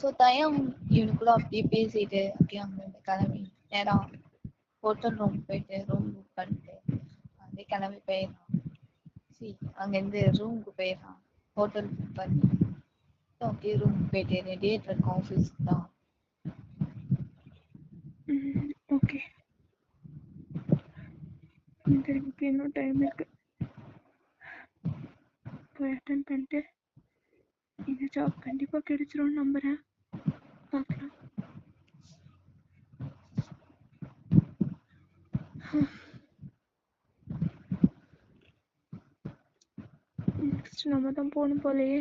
So தயம் இவனுக்குள்ள அப்படியே பேசிட்டு அப்படியே அங்கிருந்து கிளம்பி நேரம் ஹோட்டல் ரூம் போயிட்டு ரூம் புக் பண்ணிட்டு அப்படியே கிளம்பி போயிடறான். அங்கேருந்து ரூமுக்கு போயிடறான். ஹோட்டல் புக் பண்ணி அப்படியே ரூமுக்கு போயிட்டு ரெடியாகிட்டு இருக்கோம் ஆஃபீஸ்க்கு தான். ஓகே, திருப்பி இன்னும் டைம் இருக்கு. போய் அட்டன் பண்ணிட்டு இந்த ஜாப் கண்டிப்பா கிடைச்சிரும்னு நம்புறேன். பார்க்கலாம். நெக்ஸ்ட் நம்ம தான் போகணும் போலயே.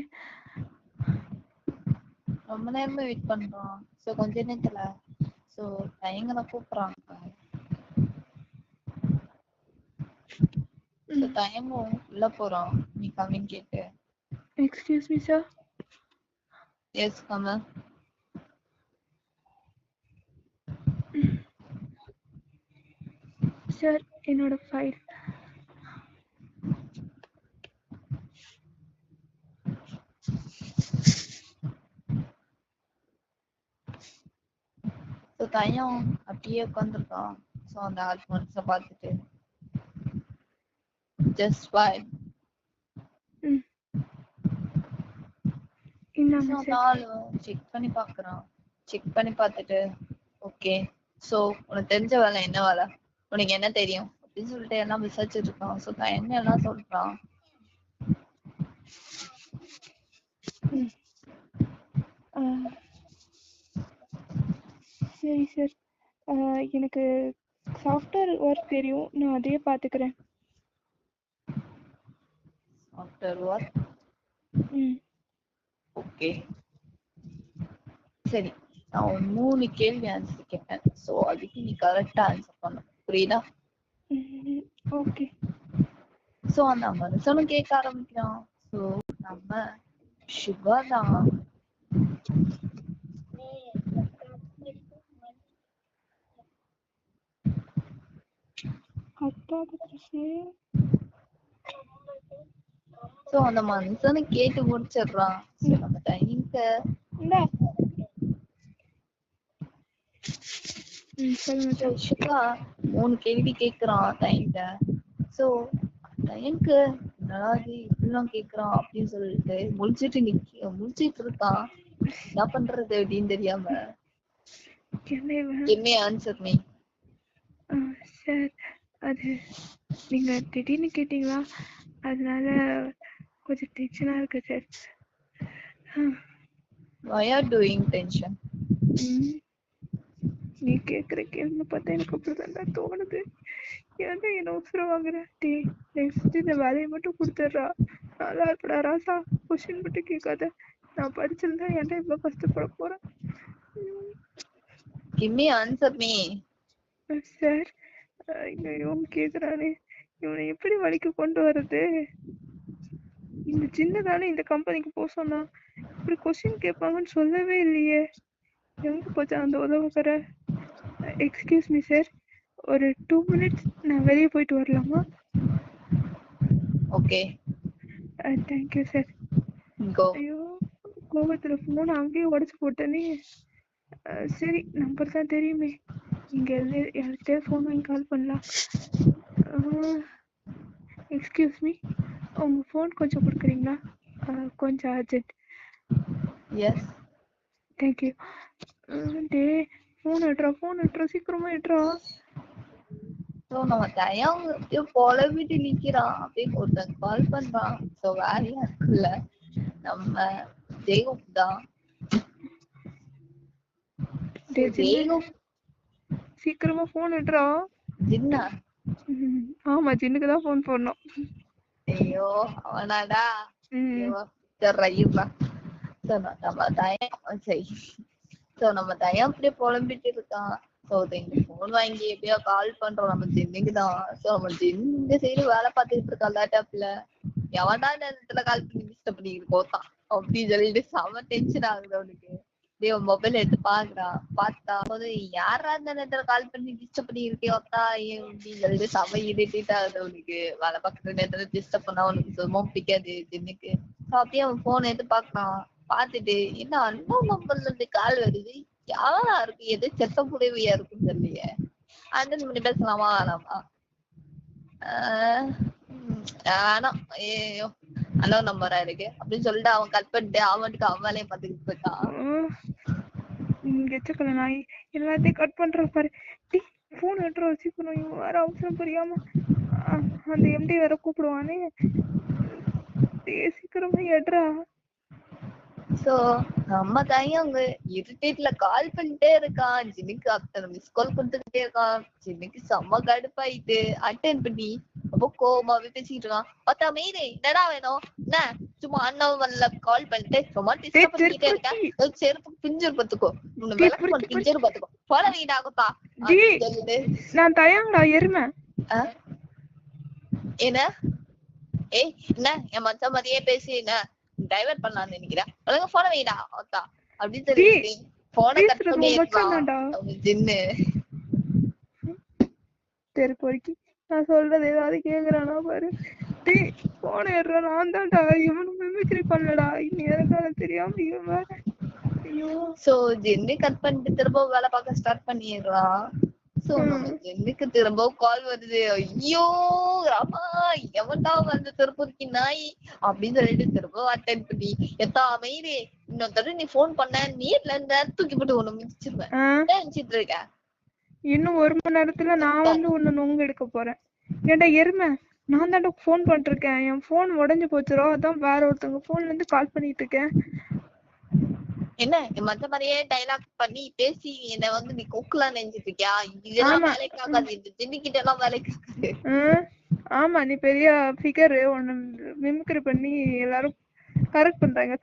ரொம்ப நேரமா வெயிட் பண்றோம். ஸோ கொஞ்ச நேரத்துல ஸோ தயங்கனை கூப்பிடுறாங்க. ஸோ தயமும் உள்ள போறோம். நீ கம்மிங் கேட்டு. Excuse me sir. Yes Kamal. Sir என்னோட ஃபைல். ஸோ தயம் அப்படியே உட்காந்துருக்கான். ஸோ அந்த ஆல்பன்ஸை பார்த்துட்டு ஜஸ்ட் ஃபைல். செக் பண்ணி பாக்குறான். செக் பண்ணி பார்த்துட்டு ஓகே ஸோ உனக்கு தெரிஞ்ச வேலை என்ன வேலை, உனக்கு என்ன தெரியும் அப்படின்னு சொல்லிட்டு எல்லாம் விசாரிச்சுட்டு இருக்கான். ஸோ என்ன எல்லாம் சொல்றான். சரி சார், எனக்கு சாஃப்ட்வேர் ஒர்க் தெரியும், நான் அதையே பார்த்துக்கிறேன். சாஃப்ட்வேர் ஒர்க் ஓகே சரி. நான் ஒரு 3 கேள்வி ஆன்சர் கேட்பேன். ஸோ அதுக்கு நீ கரெக்டா ஆன்சர் பண்ணணும். புரியுதா? ஓகே. ஸோ அந்த மனுஷனும் கேட்க ஆரம்பிக்கிறான். ஸோ நம்ம சிவா தான் ஸோ அந்த மனுஷனை கேட்டு முடிச்சிடுறான். ஸோ நம்ம டைம்க்கு 3 கேள்வி கேக்குறான் டைம்ல. ஸோ டைம்க்கு என்னடா இப்படிலாம் கேக்குறான் அப்படின்னு சொல்லிட்டு முடிச்சிட்டு இருக்கான். என்ன பண்றது அப்படின்னு தெரியாம என்ன ஆன்சர் நீ? சார் அது நீங்க திடீர்னு கேட்டீங்களா, அதனால கொஞ்சம் டென்ஷனா இருக்கு sir. Why are doing tension? நீ கேக்குற கேள்வி பார்த்தா எனக்கு அப்படிதான் தோணுது. ஏன்னா என்ன உசுர வாங்குற. நெக்ஸ்ட் இந்த வேலையை மட்டும் கொடுத்துட்றா, நல்லா இருப்படா ராசா. கொஸ்டின் மட்டும் கேட்காத. நான் படிச்சிருந்தா ஏன்டா இவ்வளவு கஷ்டப்பட போறேன். Give me answer me. Sir இவன் கேக்குறானே, இவனை எப்படி வழிக்கு கொண்டு வர்றது? இந்த சின்னதானே இந்த கம்பெனிக்கு போக சொன்னா, இப்படி கொஸ்டின் கேட்பாங்கன்னு சொல்லவே இல்லையே. எங்க போச்சா அந்த உதவுகிற? எக்ஸ்கியூஸ் மீ சார், ஒரு 2 minutes நான் வெளியே போயிட்டு வரலாமா? Okay thank you sir. ஐயோ கோபத்துல போன் அங்கேயே உடைச்சு போட்டேனே. சரி நம்பர் தான் தெரியுமே, இங்க யார்கிட்ட ஃபோன் வாங்கி கால் பண்ணலாம். எக்ஸ்கியூஸ் மீ, உங்க ஃபோன் கொஞ்சம் கொடுக்குறீங்களா? கொஞ்சம் அர்ஜென்ட். Yes thank you. டே ஃபோன் எடுறா சீக்கிரமா எடுறா. ஸோ நம்ம தயம் புலம்பிட்டு நிக்கிறான். அப்படியே ஒருத்தன் கால் பண்றான். ஸோ வேலையா இருக்குல்ல நம்ம ஜெயகுப் தான். சீக்கிரமா போன் எடுறா. ஜின்னா? ஆமா ஜின்னுக்கு தான் போன் போடணும். ஐயோ அவனாடா. நம்ம தயம் அப்படியே புலம்பிட்டு இருக்கான். ஸோ போன் வாங்கி எப்படியோ கால் பண்றோம் நம்ம ஜின்னுக்கு தான். ஸோ நம்ம ஜின் இந்த சைடு வேலை பார்த்துட்டு இருக்கான் லேப்டாப்ல. எவன்டா இந்த இடத்துல கால் பண்ணி டிஸ்டர்ப் பண்ணிட்டு போதான் அப்படின்னு சொல்லிட்டு செம டென்ஷன் ஆகுது அவனுக்கு. மொபைல் எடுத்து பாக்குறான். பார்த்தா போது யாரா இந்த நேரத்துல கால் பண்ணி டிஸ்டர்ப் பண்ணி இருக்கேன் அப்படின்னு சொல்லிட்டு செம இரிட்டேட் ஆகுது அவனுக்கு. வேலை பார்க்குற நேரத்துல டிஸ்டர்ப் பண்ணா அவனுக்கு சும்மா பிடிக்காது ஜின்னுக்கு. ஸோ அப்படியே அவன் போன் எடுத்து பாக்குறான். பாத்துட்டு என்ன அண்ணன் நம்பர்ல இருந்து கால் வருது, யாரா இருக்கு, எது செத்த புடவையா இருக்குன்னு தெரியலையே, அட்டன் பண்ணி பேசலாமா வேணாமா? வேணாம், ஐயோ அண்ணா நம்பரா இருக்கு அப்படின்னு சொல்லிட்டு அவன் கட் பண்ணிட்டு அவனுக்கு அவன் வேலையை பார்த்துக்கிட்டு இருக்கான். கெச்சக்கல நாய் எல்லாத்தையும் கட் பண்ற பாரு. டி போன் எடுத்து வச்சுக்கணும், இவன் வேற அவசரம் புரியாம அந்த எம்டி வேற கூப்பிடுவானே. சீக்கிரமா எடுறா. சோ நம்ம தயங்க இரிட்டேட்ல கால் பண்ணிட்டே இருக்கான். ஜினுக்கு அத்தனை மிஸ் கால் கொடுத்துக்கிட்டே இருக்கான். ஜினுக்கு செம்ம கடுப்பாயிட்டு அட்டென்ட் பண்ணி ரொம்ப கோவமாவே பேசிட்டு இருக்கான். பார்த்தா மீது என்னடா வேணும், என்ன சும்மா அண்ணன் வரல கால் பண்ணிட்டு சும்மா டிஸ்டர்ப் பண்ணிட்டே இருக்கேன், செருப்பு பிஞ்சர் பாத்துக்கோ, உன்னை விளக்கு பிஞ்சர் பாத்துக்கோ, போல வீடாகுப்பா சொல்லிட்டு நான் தயங்கடா எருமை. என்ன ஏய் என்ன என் மச்ச மாதிரியே பேசி என்ன டைவர்ட் பண்ணலாம்னு நினைக்கிறேன், ஒழுங்கா போன வைடா ஓத்தா அப்படின்னு சொல்லிட்டு போன கட் பண்ணி ஜின்னு தெரு பொறுக்கி நான் சொல்றது ஏதாவது கேக்குறானா பாரு. டே போன ஏறா, நான் தான்டா இவனும் மிமிக்ரி பண்ணலடா, இன்னும் எதனால தெரியாம இவன் வேற. ஐயோ சோ ஜின்னு கட் பண்ணிட்டு திரும்ப வேலை பார்க்க ஸ்டார்ட் பண்ணிடுறான். சோ நம்ம ஜென்னுக்கு திரும்ப கால் வருது. ஐயோ ராமா எவன்டா வந்து திருப்பூருக்கு நாய் அப்படின்னு சொல்லிட்டு திரும்ப அட்டென்ட் பண்ணி எத்தா அமைதி இன்னொரு நீ போன் பண்ண நீர்ல இருந்த தூக்கி போட்டு ஒண்ணு மிதிச்சிருவேன் நினைச்சிட்டு இருக்க. இன்னும் 1 மணி நேரத்துல நான் வந்து ஒண்ணு நொங்கு எடுக்க போறேன். ஏன்டா எருமை, நான் தான்டா போன் பண்ணிருக்கேன், என் போன் உடஞ்சு போச்சுரோ, அதான் வேற ஒருத்தவங்க போன்ல இருந்து கால் பண்ணிட்டு இருக்கேன். என்ன மத்த மாதிரியே டைலாக் பண்ணி பேசி என்ன வந்து நீ கொக்கலாம் நினைச்சிட்டு இருக்கியா? இதெல்லாம் வேலைக்கு ஆகாது, இந்த ஜின்னிக்கிட்ட எல்லாம் வேலைக்கு ஆகாது. ஆமா நீ பெரிய ஃபிகர், ஒன்னு மிமிக்ரி பண்ணி எல்லாரும் கரெக்ட் பண்றாங்க.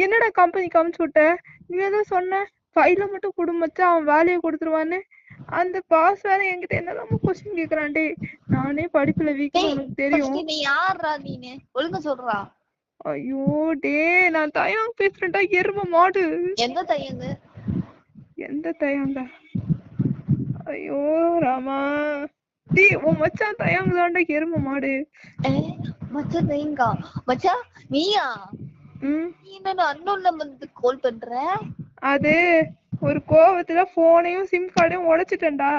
என்னடா கம்பெனி காமிச்சு விட்ட, நீ ஏதோ சொன்ன ஃபைல மட்டும் குடும்பச்சு அவன் வேலையை கொடுத்துருவான்னு. அந்த பாஸ் வேற என்கிட்ட என்னெல்லாம கொஸ்டின் கேக்குறான்டே. நானே படிப்புல வீக் உனக்கு தெரியும். நீ யாரா நீனு ஒழுங்கா சொல்றா. ஐயோ டே நான் தயங்க பேசுறேன்டா எருமை மாடு. எந்த தயங்க? எந்த தயங்க? ஐயோ ராமா, டே உன் மச்சான் தயங்க தான்டா எருமை மாடு. மச்சான் தயங்கா? மச்சான் நீயா? நீ என்ன அன்னோன் நம்பருக்கு கால் பண்ற? அது ஒரு கோவத்துல போனையும் சிம் கார்டையும் உடைச்சிட்டேன்டா.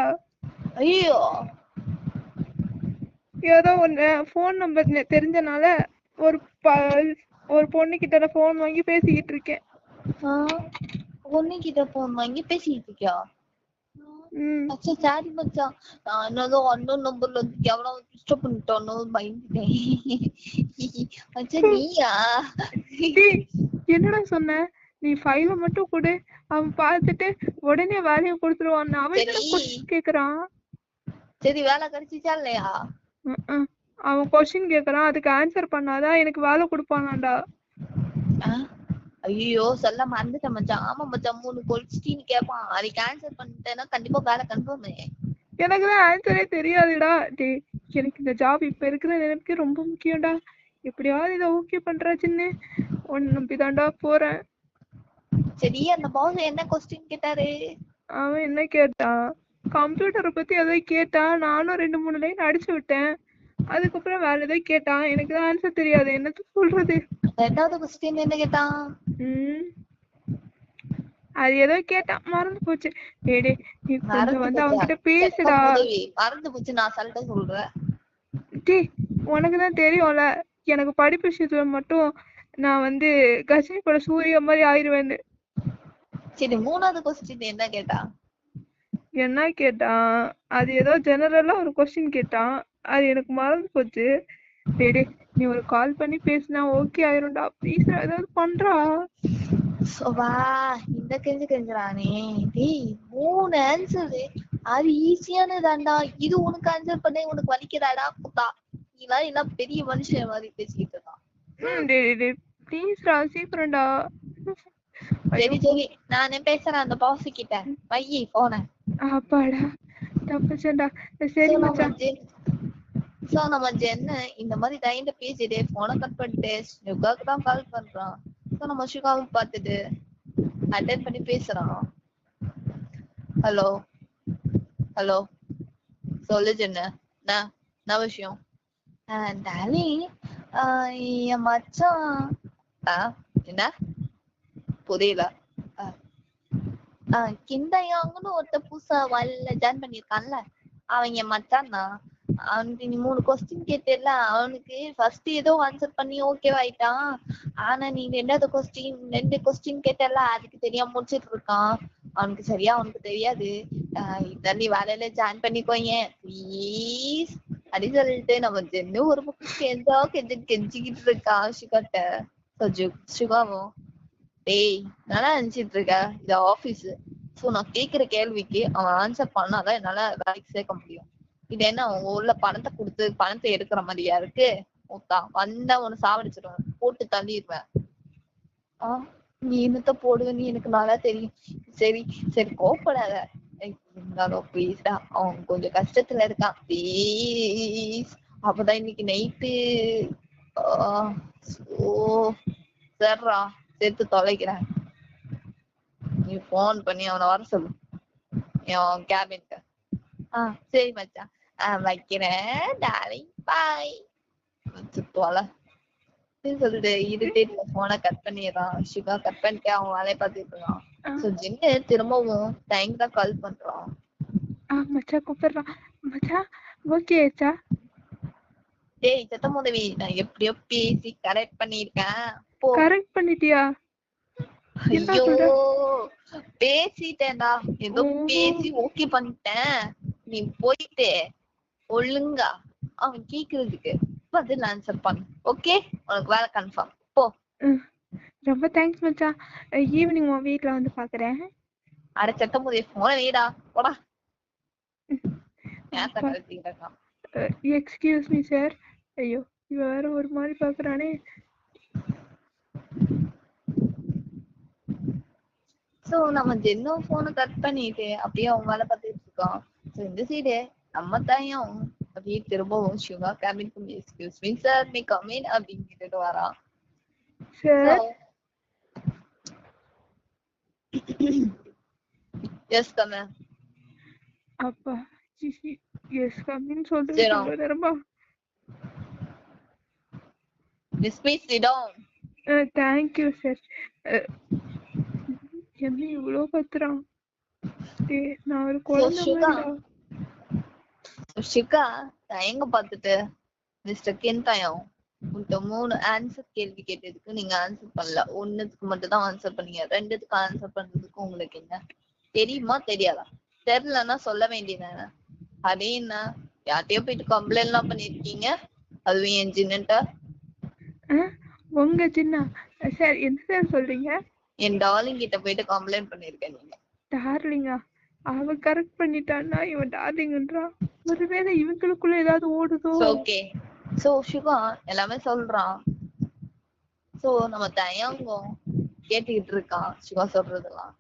ஐயோ ஏதோ ஒன்னு போன் நம்பர் தெரிஞ்சனால ஒரு பொண்ணு கிட்ட போன் வாங்கி பேசிக்கிட்டு இருக்கேன். பொண்ணு கிட்ட போன் வாங்கி பேசிக்கிட்டு இருக்கியா? மச்சான் சாரி மச்சான், நான் என்னதோ அன்னோன் நம்பர்ல வந்து எவ்வளவு டிஸ்டர்ப் பண்ணிட்டானோ பயந்துட்டேன். மச்சான் நீயா? என்னடா சொன்ன? நீ ஃபைல மட்டும் கொடு, அவன் பார்த்துட்டு உடனே வேலையை கொடுத்துருவான். அவன் கேக்குறான். சரி வேலை கிடைச்சிச்சா இல்லையா? அவன் கொஸ்டின் கேக்குறான், அதுக்கு ஆன்சர் பண்ணாதான் எனக்கு வேலை கொடுப்பானாண்டா. ஐயோ சொல்ல மறந்துட்டேன் மச்சான். ஆமா மச்சான் 3 கொஸ்டின் கேட்பான், அதுக்கு ஆன்சர் பண்ணிட்டேன்னா கண்டிப்பா வேலை கன்ஃபார்ம். எனக்குதான் ஆன்சரே தெரியாதுடா. டே எனக்கு இந்த ஜாப் இப்ப இருக்கிற நினைப்புக்கு ரொம்ப முக்கியம்டா. எப்படியாவது இதை ஓகே பண்றாச்சுன்னு ஒன்னு நம்பிதான்டா போறேன். சரி அந்த பாஸ் என்ன கொஸ்டின் கேட்டாரு? அவன் என்ன கேட்டான், கம்ப்யூட்டரை பத்தி ஏதோ கேட்டான். நானும் 2-3 லைன் அடிச்சு விட்டேன். அதுக்கப்புறம் வேற ஏதோ கேட்டான், எனக்கு தான் ஆன்சர் தெரியாது, என்னத்த சொல்றது. ரெண்டாவது கொஸ்டின் என்ன கேட்டான்? அது ஏதோ கேட்டான், மறந்து போச்சு. டேடே நீ கொஞ்சம் வந்து அவங்க கிட்ட பேசுடா. மறந்து போச்சு நான் சொல்லிட்ட சொல்றேன். டே உனக்குதான் தெரியும்ல எனக்கு படிப்பு விஷயத்துல மட்டும் நான் வந்து கஜினி பட சூரிய மாதிரி ஆயிருவேன்னு. சரி மூணாவது கொஸ்டின் என்ன கேட்டா? என்ன கேட்டான், அது ஏதோ ஜெனரலா ஒரு கொஸ்டின் கேட்டான், அது எனக்கு மறந்து போச்சு. டேடே நீ ஒரு கால் பண்ணி பேசினா ஓகே ஆயிரும்டா, ப்ளீஸ் ஏதாவது பண்றா. வா இந்த கெஞ்சுறானே. டேய் 3 ஆன்சர் அது ஈஸியானதாண்டா, இது உனக்கு ஆன்சர் பண்ண உனக்கு வலிக்குதாடா புத்தா? நீ மாதிரி எல்லாம் பெரிய மனுஷன் மாதிரி பேசிக்கிட்டு இருக்கான். டேய் ப்ளீஸ்டா சீக்கிரம்டா. சரி சரி நானே பேசுறேன் அந்த பாஸ் கிட்ட, வையி போன. அப்பாடா தப்பிச்சேன்டா. சரி மச்சான். சோ நம்ம ஜென்ன இந்த மாதிரி டைம்ல பேசிட்டு போனை கட் பண்ணிட்டு ஷுகாக்கு தான் கால் பண்றான். சோ நம்ம ஷுகாவை பார்த்துட்டு அட்டென்ட் பண்ணி பேசுறான். ஹலோ ஹலோ சொல்லு ஜென்ன, என்ன விஷயம்? டாலி என் மச்சான் என்ன புரியல? கிண்டயாங்கன்னு ஒருத்த புதுசா வயல்ல ஜாயின் பண்ணிருக்கான்ல, அவன் என் மச்சான் தான். அவனுக்கு நீ 3 கொஸ்டின் கேட்டல, அவனுக்கு ஃபர்ஸ்ட் ஏதோ ஆன்சர் பண்ணி ஓகேவாயிட்டான். ஆனா நீ 2 கொஸ்டின் கேட்டல, அதுக்கு தெரியாம முடிச்சிட்டு இருக்கான். அவனுக்கு சரியா அவனுக்கு தெரியாது. இதான் நீ வேலையில ஜாயின் பண்ணிக்கோங்க ப்ளீஸ் அப்படின்னு சொல்லிட்டு நம்ம ஜென்னு ஒரு பக்கம் கெஞ்சிக்கிட்டு இருக்கா ஷிகாட்ட. சிவாவும் டேய் நல்லா நினைச்சிட்டு இருக்க, இது ஆபீஸ். சோ நான் கேக்குற கேள்விக்கு அவன் ஆன்சர் பண்ணாதான் என்னால வேலைக்கு சேர்க்க முடியும். இது என்ன அவங்க உள்ள பணத்தை கொடுத்து பணத்தை எடுக்கிற மாதிரியா இருக்கு? வந்தா உன்னை சாவடிச்சிடுவேன், போட்டு தள்ளிடுவேன். நீ என்னத்த போடுவேன்னு எனக்கு நல்லா தெரியும். சரி சரி கோப்படாத, இருந்தாலும் ப்ளீஸ்டா, அவன் கொஞ்சம் கஷ்டத்துல இருக்கான் ப்ளீஸ். அப்பதான் இன்னைக்கு நைட்டு சரிடா சேர்த்து தொலைக்கிறேன். நீ போன் பண்ணி அவனை வர சொல்லு என் கேபினுக்கு. சரி மச்சான், வைக்கிறேன் டார்லிங், பாய். தொலை சொல்லிட்டு இரிட்டேட்ல போனை கட் பண்ணிடுறான். ஷிகா கட் பண்ணிட்டு அவன் வேலையை பார்த்துட்டு இருக்கான். சோ ஜின்னு திரும்பவும் டைம் தான் கால் பண்றான். மச்சான் கூப்பிடுறான். மச்சான் ஓகே ஆச்சா? டேய் சத்தம் உதவி, நான் எப்படியோ பேசி கரெக்ட் பண்ணிருக்கேன். கரெக்ட் பண்ணிட்டியா? ஐயோ பேசிட்டேன்டா, ஏதோ பேசி ஓகே பண்ணிட்டேன். நீ போயிட்டு ஒழுங்கா அவன் கேக்குறதுக்கு பதில் ஆன்சர் பண்ணு. ஓகே, உனக்கு வேலை கன்ஃபார்ம். போ. ரொம்ப தேங்க்ஸ் மச்சான். ஈவினிங் உன் வீட்ல வந்து பாக்குறேன். அட சத்தம் உதவி, போன வீடா போடா. Excuse me sir. ஐயோ இவ வேற ஒரு மாதிரி பாக்குறானே. சோ நம்ம ஜென்னும் போனை கட் பண்ணிட்டு அப்படியே அவன் வேலை பார்த்துட்டு இருக்கான். சோ இந்த சைடு நம்ம தாயும் அப்படியே திரும்பவும் ஷுகா கேபினுக்கு excuse me sir, me come in அப்படின்னு கேட்டுட்டு வரான். Sir yes come in. அப்பா எஸ் கம் இன் சொல்றது நேரமா? Miss please sit down. Thank you sir. என்ன இவ்ளோ பத்துறான்? நான் ஒரு குழந்தை மாதிரிடா. ஷிகா தயங்க பார்த்துட்டு, மிஸ்டர் கென்தாயம் உன்கிட்ட 3 ஆன்சர் கேள்வி கேட்டதுக்கு நீங்க ஆன்சர் பண்ணல. 1க்கு மட்டும் தான் ஆன்சர் பண்ணீங்க. 2க்கு ஆன்சர் பண்றதுக்கு உங்களுக்கு என்ன தெரியுமா தெரியாதா? தெரியலன்னா சொல்ல வேண்டியதானே. அதே என்ன யார்ட்டையோ போயிட்டு கம்ப்ளைண்ட் எல்லாம் பண்ணிருக்கீங்க, அதுவும் என் ஜின்னுட்ட. உங்க ஜின்னா சார்? என்ன சார் சொல்றீங்க? என் டார்லிங் கிட்ட போயிட்டு கம்ப்ளைண்ட் பண்ணிருக்கேன். நீங்க டார்லிங்கா? அவ கரெக்ட் பண்ணிட்டான்னா இவன் டார்லிங்ன்றான். ஒருவேளை இவங்களுக்குள்ள ஏதாவது ஓடுதோ? ஓகே சோ ஷிகா எல்லாமே சொல்றான். சோ நம்ம தயங்கம் கேட்டுக்கிட்டு இருக்கான் ஷிகா சொல்றதெல்லாம்.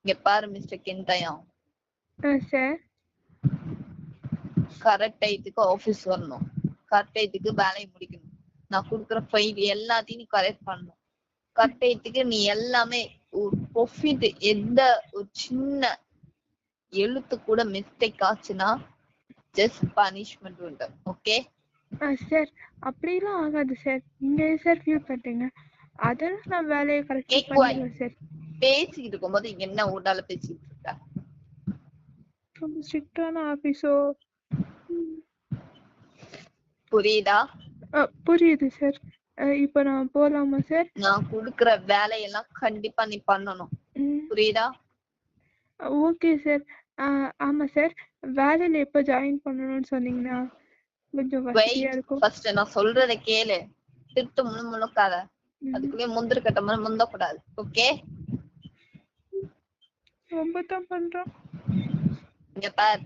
இங்க பாரு மிஸ்டர் கென்தாயம் சார், கரெக்ட் டைத்துக்கு ஆபீஸ் வரணும், கரெக்ட் டைத்துக்கு வேலையை முடிக்கணும். நான் கொடுக்குற ஃபைல் எல்லாத்தையும் நீ கரெக்ட் பண்ணணும். கரெக்ட் டைத்துக்கு நீ எல்லாமே ப்ரொஃபிட், எந்த ஒரு சின்ன எழுத்து கூட மிஸ்டேக் ஆச்சுன்னா ஜஸ்ட் பனிஷ்மெண்ட் உண்டு. ஓகே சார் அப்படிலாம் ஆகாது சார். நீங்க சார் ஃபீல் பண்றீங்க? அதெல்லாம் நான் வேலையை கரெக்டா பண்ணிடுவேன் சார். பேசிக்கிட்டு இருக்கும்போது என்ன ஊடால பேசிட்டு இருக்க? ரொம்ப ஸ்ட்ரிக்டான ஆபீஸோ? புரியுதா? புரியுது சார். இப்ப நான் போலாமா சார்? நான் குடுக்குற வேலையெல்லாம் கண்டிப்பா நீ பண்ணணும், புரியுதா? Okay sir. ஆமா சார். வேலையில எப்ப ஜாயின் பண்ணணும்னு சொன்னீங்கன்னா கொஞ்சம் வசதியா இருக்கும். ஃபர்ஸ்ட் நான் சொல்றத கேளு, திட்டு முழுக்காத. அதுக்குள்ளே முந்திர கட்ட மாதிரி முந்த கூடாது. ஓகே? ரொம்ப தான் பண்றான். இங்க பார்,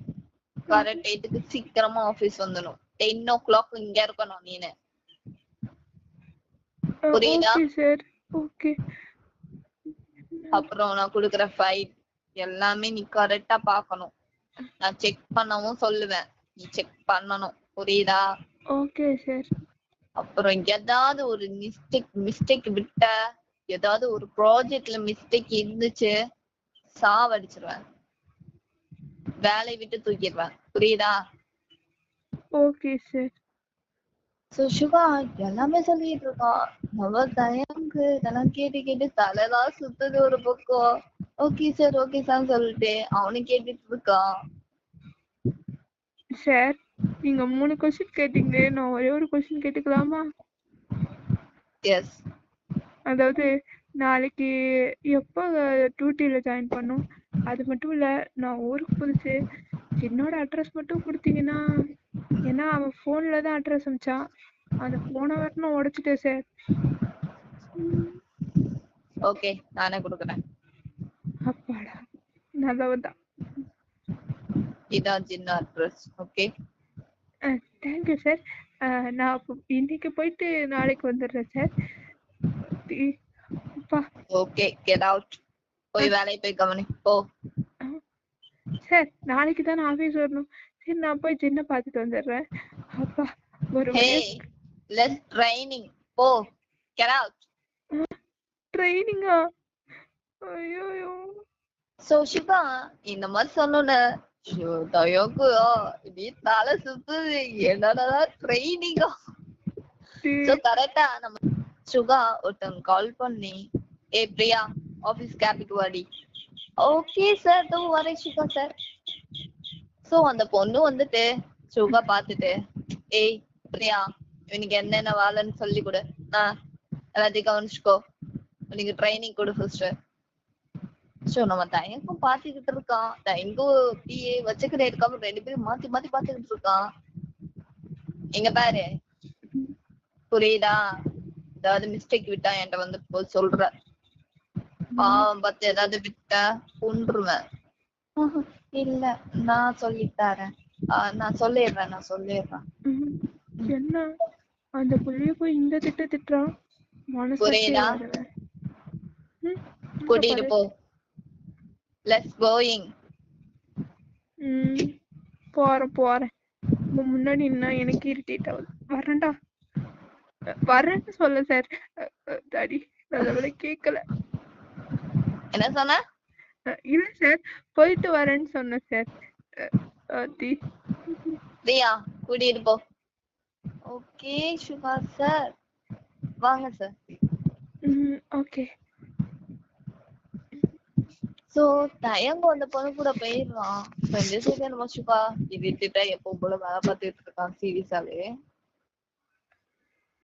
கரெக்ட் டைத்துக்கு சீக்கிரமா ஆபீஸ் வந்துடணும். 10 o'clock இங்க இருக்கணும் நீனு, புரியுதா? Okay sir. ஓகே. அப்புறம் நான் குடுக்குற ஃபைல் எல்லாமே நீ கரெக்டா பார்க்கணும். நான் செக் பண்ணவும் சொல்லுவேன், நீ செக் பண்ணணும், புரியுதா? Okay sir. அப்புறம் ஏதாவது ஒரு மிஸ்டேக் விட்ட, ஏதாவது ஒரு ப்ராஜெக்ட்ல மிஸ்டேக் இருந்துச்சு சாவடிச்சிருவேன், வேலையை விட்டு தூக்கிடுவேன், புரியுதா? Okay sir. சோ சிவா எல்லாமே சொல்லிட்டு இருக்கான். நம்ம தயங்கு இதெல்லாம் கேட்டு கேட்டு தலைதான் சுத்துது ஒரு பக்கம். ஓகே சார் ஓகே சார் சொல்லிட்டு அவனும் கேட்டுட்டு இருக்கான். சார் நீங்க 3 கொஸ்டின் கேட்டீங்களே, நான் ஒரே ஒரு கொஸ்டின் கேட்டுக்கலாமா? எஸ். அதாவது நாளைக்கு எப்போ டியூட்டியில ஜாயின் பண்ணும்? அது மட்டும் இல்ல, நான் ஊருக்கு புதுசு, என்னோட அட்ரஸ் மட்டும் கொடுத்தீங்கன்னா, ஏன்னா அவன் ஃபோன்ல தான் அட்ரஸ் அனுப்பிச்சான், அந்த ஃபோனை வரணும் உடைச்சிட்டேன் சார். ஓகே நானே கொடுக்குறேன். அப்பாடா, நல்லவன் தான். இதான் சின்ன அட்ரஸ். Okay thank you sir. நான் அப்போ இன்னைக்கு போயிட்டு நாளைக்கு வந்துடுறேன் சார். அப்பா ஓகே கெட் அவுட். போய் வேலையை போய் கவனி போ. சார் நாளைக்கு தான் நான் ஆஃபீஸ் வரணும். சரி நான் போய் சின்ன பார்த்துட்டு வந்துடுறேன். அப்பா ஒரு ஹே லெஸ் ட்ரைனிங் போ. Get out. ட்ரைனிங்கா? ஐயோ. சோ சிவா இந்த மாதிரி சொன்னோன்னு தயக்கு இப்படி தலை சுத்துது. என்னடா ட்ரைனிங்கா? சோ கரெக்டா நம்ம சுகா ஒருத்தவங்க கால் பண்ணி ஏ பிரியா ஆபீஸ் கேபிக்கு வாடி. ஓகே சார் தோ வரேன் சுகா சார். சோ அந்த பொண்ணு வந்துட்டு சுகா பாத்துட்டு ஏய் பிரியா இன்னைக்கு என்னென்ன வேலைன்னு சொல்லி கொடு, எல்லாத்தையும் கவனிச்சுக்கோ, நீங்க ட்ரைனிங் கொடு ஃபர்ஸ்ட். சோ நம்ம தயங்கும் பாத்துக்கிட்டு இருக்கான். தயங்கும் பிஏ வச்சுக்கிட்டே இருக்காம 2 பேரும் மாத்தி மாத்தி பாத்துக்கிட்டு இருக்கான். இங்க பாரு புரியுதா, ஏதாவது மிஸ்டேக் விட்டா என்கிட்ட வந்து போய் சொல்ற. பாவம் பார்த்து ஏதாவது விட்டா கொன்றுவேன். இல்ல நான் சொல்லித்தரேன், நான் சொல்லிடுறேன். என்ன அந்த புள்ளைய போய் இந்த திட்டுறான்? புரியுதா? கூட்டிட்டு போ. Let's going. போறேன். முன்னாடி என்ன எனக்கு இரிட்டேட் ஆகுது. வரேன்டா. வரேன்னு சொல்ல சார். டாடி நல்லவளை கேட்கல. என்ன சொன்ன? இல்ல சார், போயிட்டு வரேன்னு சொன்னேன் சார். பிரியா கூட்டிட்டு போ. ஓகே சுகா சார் வாங்க சார். ஓகே. சோ தயங்கு அந்த பொண்ணு கூட போயிடுறான். 2 செகண்ட் சுகா இது எப்போ போல வேலை பார்த்துட்டு இருக்கான் சீரியஸாவே.